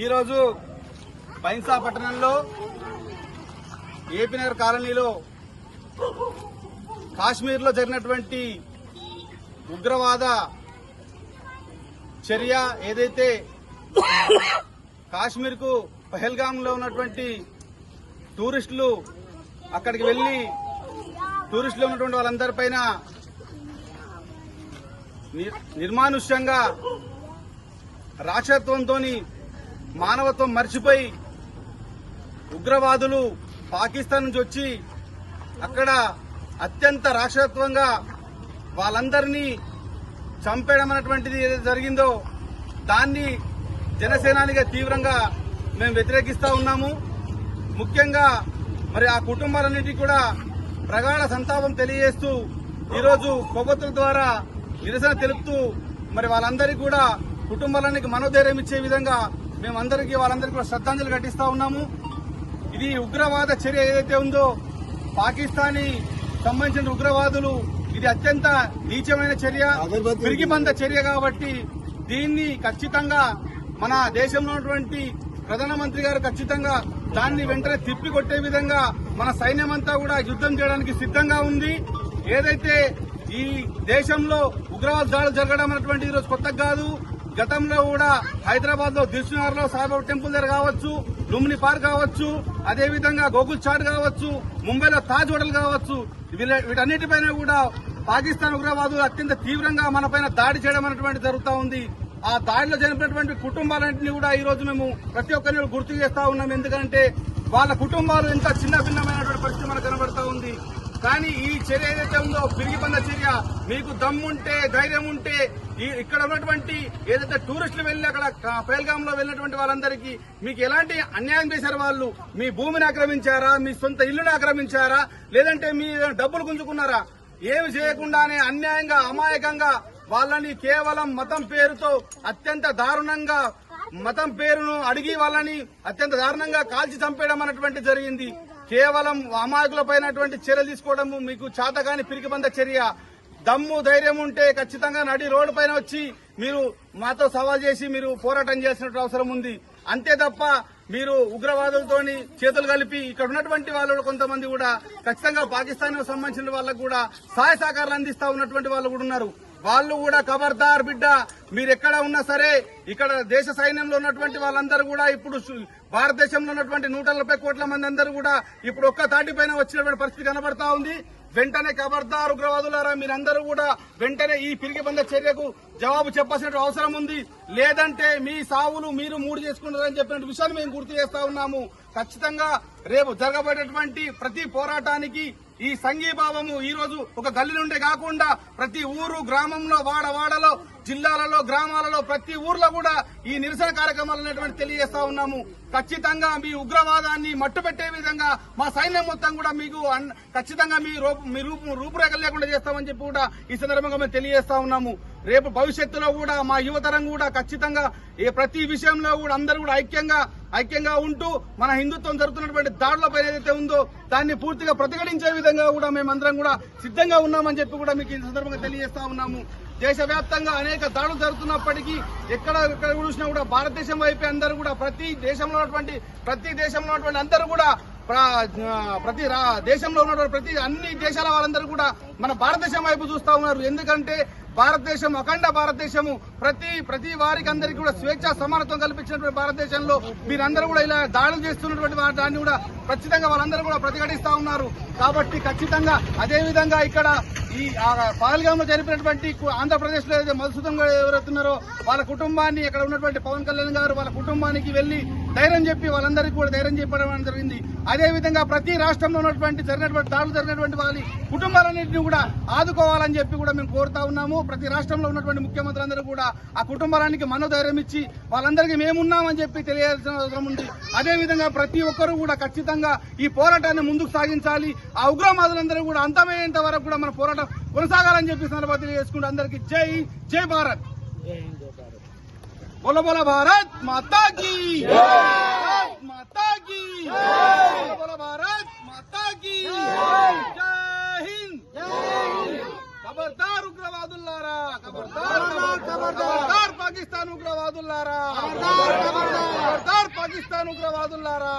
ఈరోజు బైన్సా పట్టణంలో ఏపీ నగర్ కాలనీలో కాశ్మీర్లో జరిగినటువంటి ఉగ్రవాద చర్య ఏదైతే కాశ్మీర్కు పహల్గాంలో ఉన్నటువంటి టూరిస్టులు అక్కడికి వెళ్లి టూరిస్టులు ఉన్నటువంటి వాళ్ళందరిపైన నిర్మానుష్యంగా రాక్షసత్వంతో మానవత్వం మర్చిపోయి ఉగ్రవాదులు పాకిస్తాన్ నుంచి వచ్చి అక్కడ అత్యంత రాక్షసత్వంగా వాళ్ళందరినీ చంపేయడం అనేటువంటిది ఏదైతే జరిగిందో దాన్ని జనసేనానిగా తీవ్రంగా మేము వ్యతిరేకిస్తా ఉన్నాము. ముఖ్యంగా మరి ఆ కుటుంబాలన్నిటికీ కూడా ప్రగాఢ సంతాపం తెలియజేస్తూ ఈరోజు కొవ్వొత్తుల ద్వారా నిరసన తెలుపుతూ మరి వాళ్ళందరికీ కూడా కుటుంబాలకి మనోధైర్యం ఇచ్చే విధంగా వాళ్ళందరికీ కూడా శ్రద్ధాంజలి ఘటిస్తా ఉన్నాము. ఇది ఉగ్రవాద చర్య ఏదైతే ఉందో పాకిస్తానీ సంబంధించిన ఉగ్రవాదులు ఇది అత్యంత నీచమైన చర్య, పిరికిబంద చర్య కాబట్టి దీన్ని ఖచ్చితంగా మన దేశంలో ఉన్నటువంటి ప్రధానమంత్రి గారు ఖచ్చితంగా దాన్ని వెంటనే తిప్పికొట్టే విధంగా మన సైన్యమంతా కూడా యుద్దం చేయడానికి సిద్ధంగా ఉంది. ఏదైతే ఈ దేశంలో ఉగ్రవాద దాడులు జరగడం అనేటువంటి ఈరోజు కొత్త కాదు. గతంలో కూడా హైదరాబాద్ లో దిల్సుఖ్నగర్ లో సాయిబాబా టెంపుల్ దగ్గర కావచ్చు, లుంబిని పార్క్ కావచ్చు, అదేవిధంగా గోకుల్ చాట్ కావచ్చు, ముంబైలో తాజ్ హోటల్ కావచ్చు, వీటన్నిటిపైన కూడా పాకిస్తాన్ ఉగ్రవాదులు అత్యంత తీవ్రంగా మనపైన దాడి చేయడం అనేటువంటి జరుగుతూ ఉంది. ఆ దాడిలో జరిగినటువంటి కుటుంబాలన్నింటినీ కూడా ఈ రోజు మేము ప్రతి ఒక్కరిని గుర్తు చేస్తా ఉన్నాం. ఎందుకంటే వాళ్ళ కుటుంబాలు ఎంత చిన్న భిన్నమైనటువంటి పరిస్థితి మనకు కనబడతా ఉంది. కానీ ఈ చర్య ఏదైతే ఉందో పిరిగిబంద చర్య, మీకు దమ్ముంటే ధైర్యం ఉంటే ఇక్కడ ఉన్నటువంటి ఏదైతే టూరిస్టులు వెళ్లి అక్కడ పహల్గామ్ లో వెళ్ళినటువంటి వాళ్ళందరికీ మీకు ఎలాంటి అన్యాయం చేశారు? వాళ్ళు మీ భూమిని ఆక్రమించారా, మీ సొంత ఇల్లుని ఆక్రమించారా, లేదంటే మీ డబ్బులు గుంజుకున్నారా? ఏమి చేయకుండానే అన్యాయంగా అమాయకంగా వాళ్ళని కేవలం మతం పేరుతో అత్యంత దారుణంగా మతం పేరును అడిగి వాళ్ళని అత్యంత దారుణంగా కాల్చి చంపేయడం అన్నటువంటి జరిగింది. కేవలం అమాయకులపైనటువంటి చర్యలు తీసుకోవడం మీకు చాతగాని పిరికిబంద చర్య. దమ్ము ధైర్యం ఉంటే ఖచ్చితంగా నడి రోడ్డు పైన వచ్చి మీరు మాతో సవాల్ చేసి మీరు పోరాటం చేసినట్టు అవసరం ఉంది. అంతే తప్ప మీరు ఉగ్రవాదులతోని చేతులు కలిపి ఇక్కడ ఉన్నటువంటి వాళ్ళు కొంతమంది కూడా ఖచ్చితంగా పాకిస్తాన్ సంబంధించిన వాళ్ళకు కూడా సహాయ సహకారాలు అందిస్తా ఉన్నటువంటి వాళ్ళు కూడా ఉన్నారు. వాళ్ళు కూడా ఖబర్దార్ బిడ్డ, మీరు ఎక్కడ ఉన్నా సరే ఇక్కడ దేశ సైన్యంలో ఉన్నటువంటి వాళ్ళందరూ కూడా ఇప్పుడు భారతదేశంలో ఉన్నటువంటి 140 కోట్ల మంది అందరూ కూడా ఇప్పుడు ఒక్క తాటిపైన వచ్చినటువంటి పరిస్థితి కనబడతా ఉంది. వెంటనే ఖబర్దార్ ఉగ్రవాదులారా, మీరందరూ కూడా వెంటనే ఈ పిరికిబంద చర్యకు జవాబు చెప్పాల్సిన అవసరం ఉంది. లేదంటే మీ సావులు మీరు మూడు చేసుకుంటారని చెప్పిన విషయాన్ని మేము గుర్తు చేస్తా ఉన్నాము. ఖచ్చితంగా రేపు జరగబడేటువంటి ప్రతి పోరాటానికి ఈ సంఘీభావము ఈ రోజు ఒక గల్లీ నుండే కాకుండా ప్రతి ఊరు, గ్రామంలో, వాడవాడలో, జిల్లాలలో, గ్రామాలలో ప్రతి ఊర్లో కూడా ఈ నిరసన కార్యక్రమాలు అనేటువంటి తెలియజేస్తా ఉన్నాము. ఖచ్చితంగా మీ ఉగ్రవాదాన్ని మట్టుపెట్టే విధంగా మా సైన్యం మొత్తం కూడా మీకు ఖచ్చితంగా మీ రూపురేఖలు లేకుండా చేస్తామని చెప్పి కూడా ఈ సందర్భంగా మేము తెలియజేస్తా ఉన్నాము. రేపు భవిష్యత్తులో కూడా మా యువతరం కూడా ఖచ్చితంగా ప్రతి విషయంలో కూడా అందరూ కూడా ఐక్యంగా ఉంటూ మన హిందుత్వం జరుగుతున్నటువంటి దాడులపై ఏదైతే ఉందో దాన్ని పూర్తిగా ప్రతిఘటించే విధంగా కూడా మేమందరం కూడా సిద్ధంగా ఉన్నామని చెప్పి కూడా మీకు ఈ సందర్భంగా తెలియజేస్తా ఉన్నాము. దేశవ్యాప్తంగా అనేక దాడులు జరుగుతున్నప్పటికీ ఎక్కడ చూసినా కూడా భారతదేశం వైపే అందరూ కూడా ప్రతి దేశంలో ఉన్నటువంటి అందరూ కూడా ప్రతి దేశంలో ఉన్నటువంటి ప్రతి అన్ని దేశాల వాళ్ళందరూ కూడా మన భారతదేశం వైపు చూస్తా ఉన్నారు. ఎందుకంటే భారతదేశం అఖండ భారతదేశము, ప్రతి వారికి అందరికీ కూడా స్వేచ్ఛ సమానత్వం కల్పించినటువంటి భారతదేశంలో మీరందరూ కూడా ఇలా దాడులు చేస్తున్నటువంటి దాన్ని కూడా ఖచ్చితంగా వాళ్ళందరూ కూడా ప్రతిఘటిస్తా ఉన్నారు. కాబట్టి ఖచ్చితంగా అదేవిధంగా ఇక్కడ ఈ పహల్గామ్ లో జరిపినటువంటి ఆంధ్రప్రదేశ్ లో ఏదైతే మధుసూదన్ గారు ఎవరైతున్నారో వాళ్ళ కుటుంబాన్ని ఇక్కడ ఉన్నటువంటి పవన్ కళ్యాణ్ గారు వాళ్ళ కుటుంబానికి వెళ్లి ధైర్యం చెప్పి వాళ్ళందరికీ కూడా ధైర్యం చెప్పడం జరిగింది. అదేవిధంగా ప్రతి రాష్ట్రంలో ఉన్నటువంటి దాడులు జరిగినటువంటి వాళ్ళ కుటుంబాలన్నింటినీ కూడా ఆదుకోవాలని చెప్పి కూడా మేము కోరుతా ఉన్నాము. ప్రతి రాష్ట్రంలో ఉన్నటువంటి ముఖ్యమంత్రులందరూ కూడా ఆ కుటుంబానికి మనోధైర్యం ఇచ్చి వాళ్ళందరికీ మేమున్నామని చెప్పి తెలియాల్సిన అవసరం ఉంది. అదేవిధంగా ప్రతి ఒక్కరూ కూడా ఖచ్చితంగా ఈ పోరాటాన్ని ముందుకు సాగించాలి. ఆ ఉగ్రవాదులందరూ కూడా అంతమయ్యేంత వరకు కూడా మన పోరాటం కొనసాగాలని చెప్పి సందర్భంగా తెలియజేసుకుంటూ అందరికీ జై భారత్. बोलो बोलो भारत माता की, भारत माता की, बोलो भारत माता की, जय हिंद. खबरदार उग्रवादुल्लारा, खबरदार पाकिस्तान उग्रवादुल्लारा, खबरदार పాకిస్తాన్ ఉగ్రవాదులారా